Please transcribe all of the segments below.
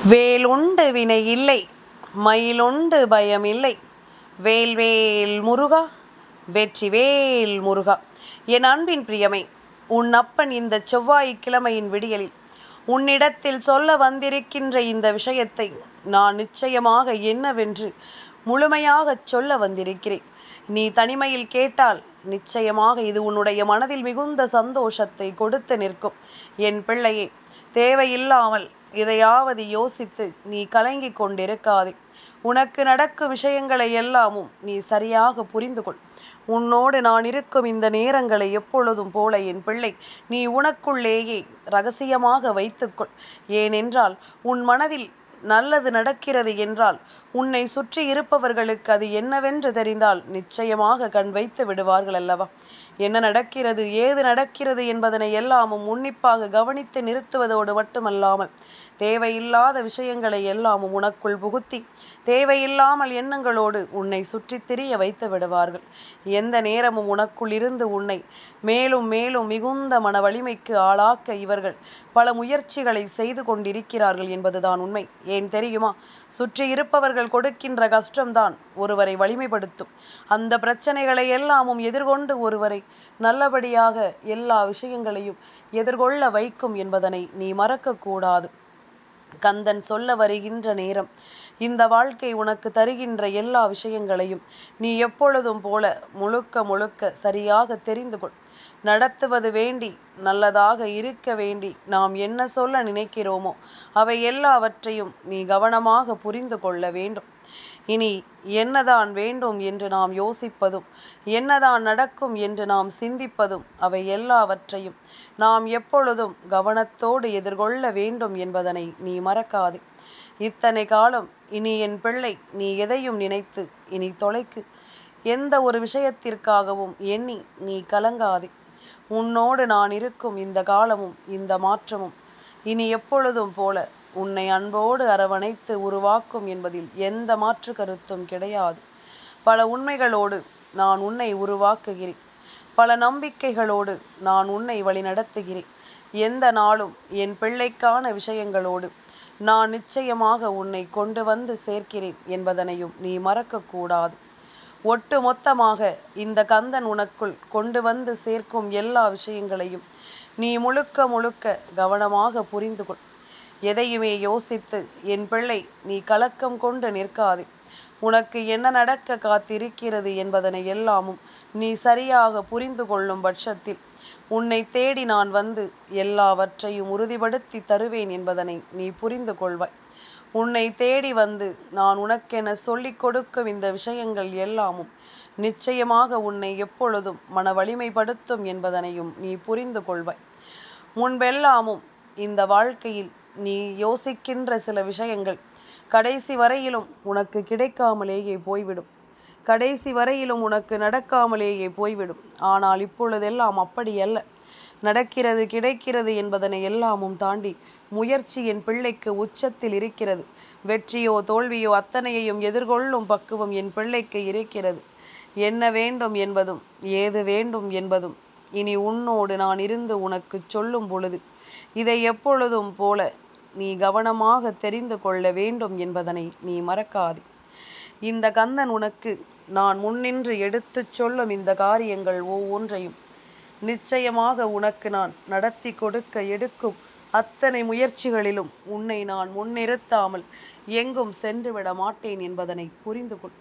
வேலுண்டு வினை இல்லை, மயிலுண்டு பயம் இல்லை. வேல்வேல் முருகா, வெற்றிவேல் முருகா. என் அன்பின் பிரியமே, உன் அப்பன் இந்த செவ்வாய்க்கிழமையின் விடியலில் உன்னிடத்தில் சொல்ல வந்திருக்கின்ற இந்த விஷயத்தை நான் நிச்சயமாக என்னவென்று முழுமையாகச் சொல்ல வந்திருக்கிறேன். நீ தனிமையில் கேட்டால் நிச்சயமாக இது உன்னுடைய மனதில் மிகுந்த சந்தோஷத்தை கொடுத்து நிற்கும். என் பிள்ளையே, தேவையில்லாமல் எதையாவது யோசித்து நீ கலங்கிக் கொண்டிருக்காதே. உனக்கு நடக்கும் விஷயங்களை எல்லாமும் நீ சரியாக புரிந்து கொள். உன்னோடு நான் இருக்கும் இந்த நேரங்களை எப்பொழுதும் போல என் பிள்ளை நீ உனக்குள்ளேயே இரகசியமாக வைத்துக்கொள். ஏனென்றால் உன் மனதில் நல்லது நடக்கிறது என்றால் உன்னை சுற்றி இருப்பவர்களுக்கு அது என்னவென்று தெரிந்தால் நிச்சயமாக கண் வைத்து விடுவார்கள் அல்லவா? என்ன நடக்கிறது, ஏது நடக்கிறது என்பதனை எல்லாமும் உன்னிப்பாக கவனித்து நிறுத்துவதோடு மட்டுமல்லாமல் தேவையில்லாத விஷயங்களை எல்லாமும் உனக்குள் புகுத்தி தேவையில்லாமல் எண்ணங்களோடு உன்னை சுற்றி திரிய வைத்து விடுவார்கள். எந்த நேரமும் உனக்குள் இருந்து உன்னை மேலும் மேலும் மிகுந்த மன வலிமைக்கு ஆளாக்க இவர்கள் பல முயற்சிகளை செய்து கொண்டிருக்கிறார்கள் என்பதுதான் உண்மை. ஏன் தெரியுமா? சுற்றி இருப்பவர்கள் கொடுக்கின்ற கஷ்டம்தான் ஒருவரை வலிமைப்படுத்தும். அந்த பிரச்சனைகளை எல்லாமும் எதிர்கொண்டு ஒருவரை நல்லபடியாக எல்லா விஷயங்களையும் எதிர்கொள்ள வைக்கும் என்பதனை நீ மறக்கக்கூடாது. கந்தன் சொல்ல வருகின்ற நேரம் இந்த வாழ்க்கை உனக்கு தருகின்ற எல்லா விஷயங்களையும் நீ எப்பொழுதும் போல முழுக்க முழுக்க சரியாக தெரிந்து கொள். நடத்துவது வேண்டி, நல்லதாக இருக்க வேண்டி நாம் என்ன சொல்ல நினைக்கிறோமோ அவை எல்லாவற்றையும் நீ கவனமாக புரிந்து கொள்ள வேண்டும். இனி என்னதான் வேண்டும் என்று நாம் யோசிப்பதும் என்னதான் நடக்கும் என்று நாம் சிந்திப்பதும் அவை எல்லாவற்றையும் நாம் எப்பொழுதும் கவனத்தோடு எதிர்கொள்ள வேண்டும் என்பதனை நீ மறக்காதே. இத்தனை காலம் இனி என் பிள்ளை நீ எதையும் நினைத்து இனி தொலைக்கு எந்த ஒரு விஷயத்திற்காகவும் எண்ணி நீ கலங்காதே. உன்னோடு நான் இருக்கும் இந்த காலமும் இந்த மாற்றமும் இனி எப்பொழுதும் போல உன்னை அன்போடு அரவணைத்து உருவாக்கும் என்பதில் எந்த மாற்று கருத்தும் கிடையாது. பல உண்மைகளோடு நான் உன்னை உருவாக்குகிறேன். பல நம்பிக்கைகளோடு நான் உன்னை வழிநடத்துகிறேன். எந்த நாளும் என் பிள்ளைக்கான விஷயங்களோடு நான் நிச்சயமாக உன்னை கொண்டு வந்து சேர்க்கிறேன் என்பதனையும் நீ மறக்கக்கூடாது. ஒட்டு மொத்தமாக இந்த கந்தன் உனக்குள் கொண்டு வந்து சேர்க்கும் எல்லா விஷயங்களையும் நீ முழுக்க முழுக்க கவனமாக புரிந்து கொள். எதையுமே யோசித்து என் பிள்ளை நீ கலக்கம் கொண்டு நிற்காதே. உனக்கு என்ன நடக்க காத்திருக்கிறது என்பதனை எல்லாமும் நீ சரியாக புரிந்து கொள்ளும் பட்சத்தில் உன்னை தேடி நான் வந்து எல்லாவற்றையும் உறுதிப்படுத்தி தருவேன் என்பதனை நீ புரிந்து கொள்வாய். உன்னை தேடி வந்து நான் உனக்கென சொல்லிக் கொடுக்கும் இந்த விஷயங்கள் எல்லாமும் நிச்சயமாக உன்னை எப்பொழுதும் மன வலிமைப்படுத்தும் என்பதனையும் நீ புரிந்து கொள்வாய். முன்பெல்லாமும் இந்த வாழ்க்கையில் நீ யோசிக்கின்ற சில விஷயங்கள் கடைசி வரையிலும் உனக்கு கிடைக்காமலேயே போய்விடும். கடைசி வரையிலும் உனக்கு நடக்காமலேயே போய்விடும். ஆனால் இப்பொழுதெல்லாம் அப்படி அல்ல. நடக்கிறது, கிடைக்கிறது என்பதனை எல்லாமும் தாண்டி முயற்சி என் பிள்ளைக்கு உச்சத்தில் இருக்கிறது. வெற்றியோ தோல்வியோ அத்தனையையும் எதிர்கொள்ளும் பக்குவம் என் பிள்ளைக்கு இருக்கிறது. என்ன வேண்டும் என்பதும் ஏது வேண்டும் என்பதும் இனி உன்னோடு நான் இருந்து உனக்கு சொல்லும் பொழுது இதை எப்பொழுதும் போல நீ கவனமாக தெரிந்து கொள்ள வேண்டும் என்பதனை நீ மறக்காதே. இந்த கந்தன் உனக்கு நான் முன்னின்று எடுத்துச் சொல்லும் இந்த காரியங்கள் ஒவ்வொன்றையும் நிச்சயமாக உனக்கு நான் நடத்தி கொடுக்க எடுக்கும் அத்தனை முயற்சிகளிலும் உன்னை நான் முன்னிறுத்தாமல் எங்கும் சென்று விட மாட்டேன் என்பதனை புரிந்து கொள்.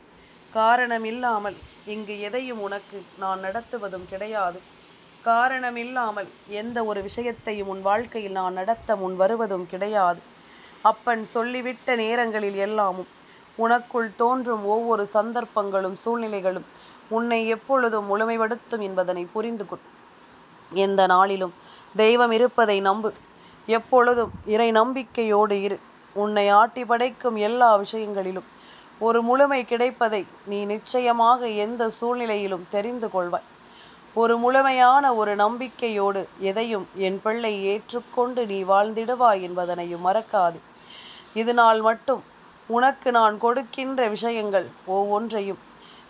காரணமில்லாமல் இங்கு எதையும் உனக்கு நான் நடத்துவதும் கிடையாது. காரணமில்லாமல் எந்த ஒரு விஷயத்தையும் உன் வாழ்க்கையில் நான் நடத்த முன் வருவதும் கிடையாது. அப்பன் சொல்லிவிட்ட நேரங்களில் எல்லாமும் உனக்குள் தோன்றும் ஒவ்வொரு சந்தர்ப்பங்களும் சூழ்நிலைகளும் உன்னை எப்பொழுதும் முழுமைப்படுத்தும் என்பதனை புரிந்து கொள். எந்த நாளிலும் தெய்வம் இருப்பதை நம்பு. எப்பொழுதும் இறை நம்பிக்கையோடு இரு. உன்னை ஆட்டி படைக்கும் எல்லா விஷயங்களிலும் ஒரு முழுமை கிடைப்பதை நீ நிச்சயமாக எந்த சூழ்நிலையிலும் தெரிந்து கொள்வாய். ஒரு முழுமையான ஒரு நம்பிக்கையோடு எதையும் என் பிள்ளை ஏற்றுக்கொண்டு நீ வாழ்ந்திடுவாய் என்பதனையும் மறக்காது. இதனால் மட்டும் உனக்கு நான் கொடுக்கின்ற விஷயங்கள் ஒவ்வொன்றையும்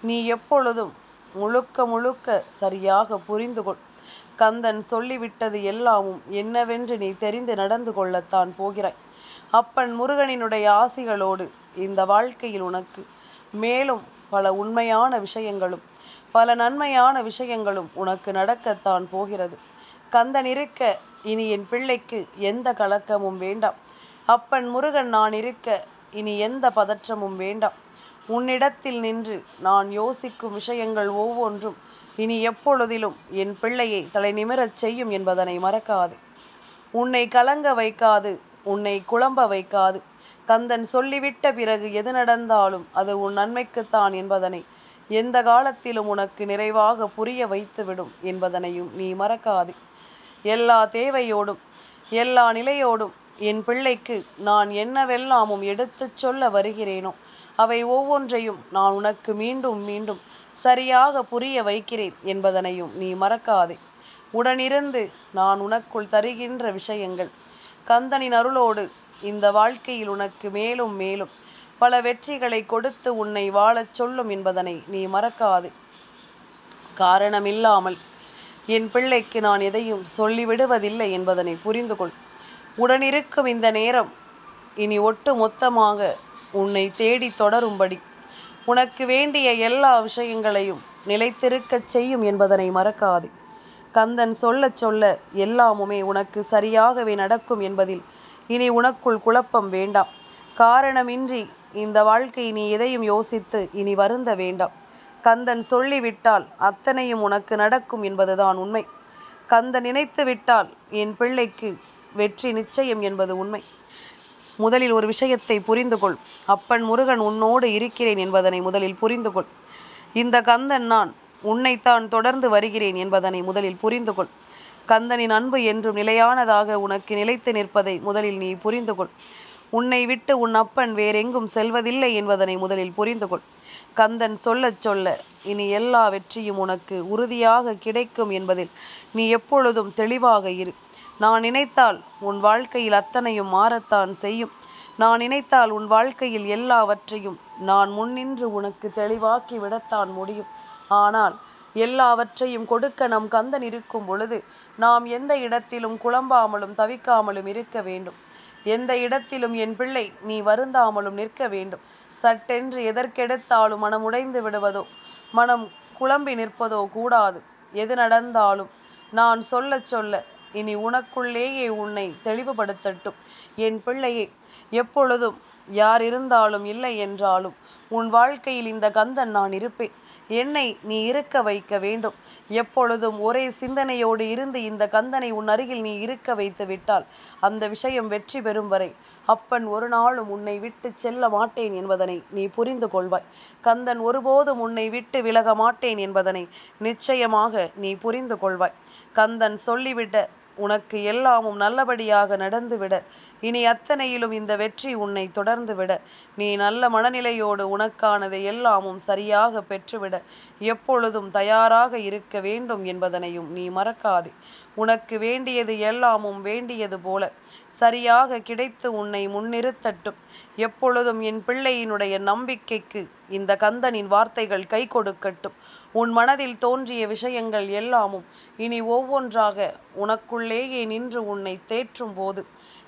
நீ எப்பொழுதும் முழுக்க முழுக்க சரியாக புரிந்து கொள். கந்தன் சொல்லிவிட்டது எல்லாமும் என்னவென்று நீ தெரிந்து நடந்து கொள்ளத்தான் போகிறாய். அப்பன் முருகனினுடைய ஆசிகளோடு இந்த வாழ்க்கையில் உனக்கு மேலும் பல உண்மையான விஷயங்களும் பல நன்மையான விஷயங்களும் உனக்கு நடக்கத்தான் போகிறது. கந்தன் இருக்க இனி என் பிள்ளைக்கு எந்த கலக்கமும் வேண்டாம். அப்பன் முருகன் நான் இருக்க இனி எந்த பதற்றமும் வேண்டாம். உன்னிடத்தில் நின்று நான் யோசிக்கும் விஷயங்கள் ஒவ்வொன்றும் இனி எப்பொழுதிலும் என் பிள்ளையை தலை நிமிரச் செய்யும் என்பதனை மறக்காது. உன்னை கலங்க வைக்காது, உன்னை குழம்ப வைக்காது. கந்தன் சொல்லிவிட்ட பிறகு எது நடந்தாலும் அது உன் நன்மைக்குத்தான் என்பதனை எந்த காலத்திலும் உனக்கு நிறைவாக புரிய வைத்துவிடும் என்பதனையும் நீ மறக்காது. எல்லா தேவையோடும் எல்லா நிலையோடும் என் பிள்ளைக்கு நான் என்னவெல்லாமும் எடுத்துச் சொல்ல வருகிறேனோ அவை ஒவ்வொன்றையும் நான் உனக்கு மீண்டும் மீண்டும் சரியாக புரிய வைக்கிறேன் என்பதனையும் நீ மறக்காதே. உடனிருந்து நான் உனக்குள் தருகின்ற விஷயங்கள் கந்தனின் அருளோடு இந்த வாழ்க்கையில் உனக்கு மேலும் மேலும் பல வெற்றிகளை கொடுத்து உன்னை வாழச் சொல்லும் என்பதனை நீ மறக்காதே. காரணமில்லாமல் என் பிள்ளைக்கு நான் எதையும் சொல்லிவிடுவதில்லை என்பதனை புரிந்து கொள். உடனிருக்கும் இந்த நேரம் இனி ஒட்டு மொத்தமாக உன்னை தேடி தொடரும்படி உனக்கு வேண்டிய எல்லா விஷயங்களையும் நிலைத்திருக்கச் செய்யும் என்பதனை மறக்காதே. கந்தன் சொல்ல சொல்ல எல்லாமுமே உனக்கு சரியாகவே நடக்கும் என்பதில் இனி உனக்குள் குழப்பம் வேண்டாம். காரணமின்றி இந்த வாழ்க்கை நீ எதையும் யோசித்து இனி வருந்த வேண்டாம். கந்தன் சொல்லிவிட்டால் அத்தனையும் உனக்கு நடக்கும் என்பதுதான் உண்மை. கந்தன் நினைத்து விட்டால் என் பிள்ளைக்கு வெற்றி நிச்சயம் என்பது உண்மை. முதலில் ஒரு விஷயத்தை புரிந்து கொள். அப்பன் முருகன் உன்னோடு இருக்கிறேன் என்பதனை முதலில் புரிந்து கொள். இந்த கந்தன் நான் உன்னைத்தான் தொடர்ந்து வருகிறேன் என்பதனை முதலில் புரிந்து கொள். கந்தனின் அன்பு என்றும் நிலையானதாக உனக்கு நிலைத்து நிற்பதை முதலில் நீ புரிந்து கொள். உன்னை விட்டு உன் அப்பன் வேறெங்கும் செல்வதில்லை என்பதனை முதலில் புரிந்து கொள். கந்தன் சொல்ல சொல்ல இனி எல்லா வெற்றியும் உனக்கு உறுதியாக கிடைக்கும் என்பதில் நீ எப்பொழுதும் தெளிவாக இரு. நான் நினைத்தால் உன் வாழ்க்கையில் அத்தனையும் மாறத்தான் செய்யும். நான் நினைத்தால் உன் வாழ்க்கையில் எல்லாவற்றையும் நான் முன்னின்று உனக்கு தெளிவாக்கி விடத்தான் முடியும். ஆனால் எல்லாவற்றையும் கொடுக்க நம் கந்தன் இருக்கும் பொழுது நாம் எந்த இடத்திலும் குழம்பாமலும் தவிக்காமலும் இருக்க வேண்டும். எந்த இடத்திலும் என் பிள்ளை நீ வருந்தாமலும் நிற்க வேண்டும். சட்டென்று எதற்கெடுத்தாலும் மனம் உடைந்து விடுவதோ மனம் குழம்பி நிற்பதோ கூடாது. எது நடந்தாலும் நான் சொல்ல சொல்ல இனி உனக்குள்ளேயே உன்னை தெளிவுபடுத்தட்டும். என் பிள்ளையே, எப்பொழுதும் யார் இருந்தாலும் இல்லை என்றாலும் உன் வாழ்க்கையில் இந்த கந்தன் நான் இருப்பேன். என்னை நீ இருக்க வைக்க வேண்டும். எப்பொழுதும் ஒரே சிந்தனையோடு இருந்து இந்த கந்தனை உன் அருகில் நீ இருக்க வைத்து விட்டால் அந்த விஷயம் வெற்றி பெறும் வரை அப்பன் ஒரு நாளும் உன்னை விட்டு செல்ல மாட்டேன் என்பதனை நீ புரிந்து கொள்வாய். கந்தன் ஒருபோதும் உன்னை விட்டு விலக மாட்டேன் என்பதனை நிச்சயமாக நீ புரிந்து கொள்வாய். கந்தன் சொல்லிவிட உனக்கு எல்லாமும் நல்லபடியாக நடந்துவிட இனி அத்தனையிலும் இந்த வெற்றி உன்னை தொடர்ந்து விட நீ நல்ல மனநிலையோடு உனக்கானதை எல்லாமும் சரியாக பெற்றுவிட எப்பொழுதும் தயாராக இருக்க வேண்டும் என்பதனையும் நீ மறக்காதே. உனக்கு வேண்டியது எல்லாமும் வேண்டியது போல சரியாக கிடைத்து உன்னை முன்னிறுத்தட்டும். எப்பொழுதும் என் பிள்ளையினுடைய நம்பிக்கைக்கு இந்த கந்தனின் வார்த்தைகள் கை கொடுக்கட்டும். உன் மனதில் தோன்றிய விஷயங்கள் எல்லாமும் இனி ஒவ்வொன்றாக உனக்குள்ளேயே நின்று உன்னை தேற்றும் போது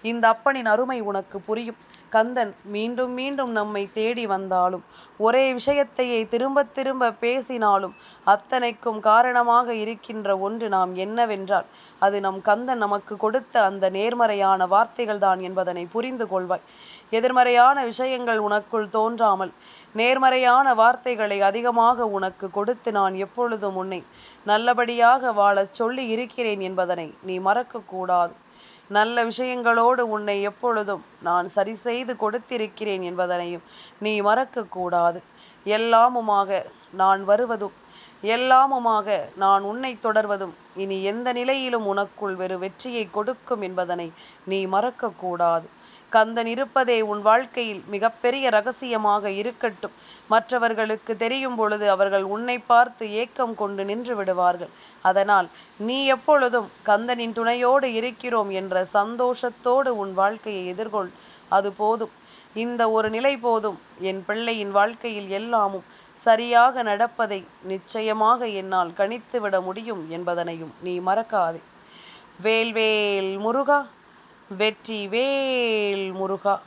இந்த அப்பனின் அருமை உனக்கு புரியும். கந்தன் மீண்டும் மீண்டும் நம்மை தேடி வந்தாலும் ஒரே விஷயத்தையே திரும்ப திரும்ப பேசினாலும் அத்தனைக்கும் காரணமாக இருக்கின்ற ஒன்று நாம் என்னவென்றால் அது நம் கந்தன் நமக்கு கொடுத்த அந்த நேர்மறையான வார்த்தைகள் தான் என்பதனை புரிந்து கொள்வாய். எதிர்மறையான விஷயங்கள் உனக்குள் தோன்றாமல் நேர்மறையான வார்த்தைகளை அதிகமாக உனக்கு கொடுத்து நான் எப்பொழுதும் உன்னை நல்லபடியாக வாழச் சொல்லி இருக்கிறேன் என்பதனை நீ மறக்கக்கூடாது. நல்ல விஷயங்களோடு உன்னை எப்பொழுதும் நான் சரி செய்து கொடுத்திருக்கிறேன் என்பதனையும் நீ மறக்கக்கூடாது. எல்லாமுமாக நான் வருவதும் எல்லாமுமாக நான் உன்னை தொடர்வதும் இனி எந்த நிலையிலும் உனக்குள் வெறு வெற்றியை கொடுக்கும் என்பதனை நீ மறக்கக்கூடாது. கந்தன் இருப்பதே உன் வாழ்க்கையில் மிகப்பெரிய ரகசியமாக இருக்கட்டும். மற்றவர்களுக்கு தெரியும் பொழுது அவர்கள் உன்னை பார்த்து ஏக்கம் கொண்டு நின்று விடுவார்கள். அதனால் நீ எப்பொழுதும் கந்தனின் துணையோடு இருக்கிறோம் என்ற சந்தோஷத்தோடு உன் வாழ்க்கையை எதிர்கொள். அது போதும். இந்த ஒரு நிலை போதும். என் பிள்ளையின் வாழ்க்கையில் எல்லாமும் சரியாக நடப்பதை நிச்சயமாக என்னால் கணித்துவிட முடியும் என்பதனையும் நீ மறக்காதே. வேல்வேல் முருகா, வெற்றி வேல் முருகா.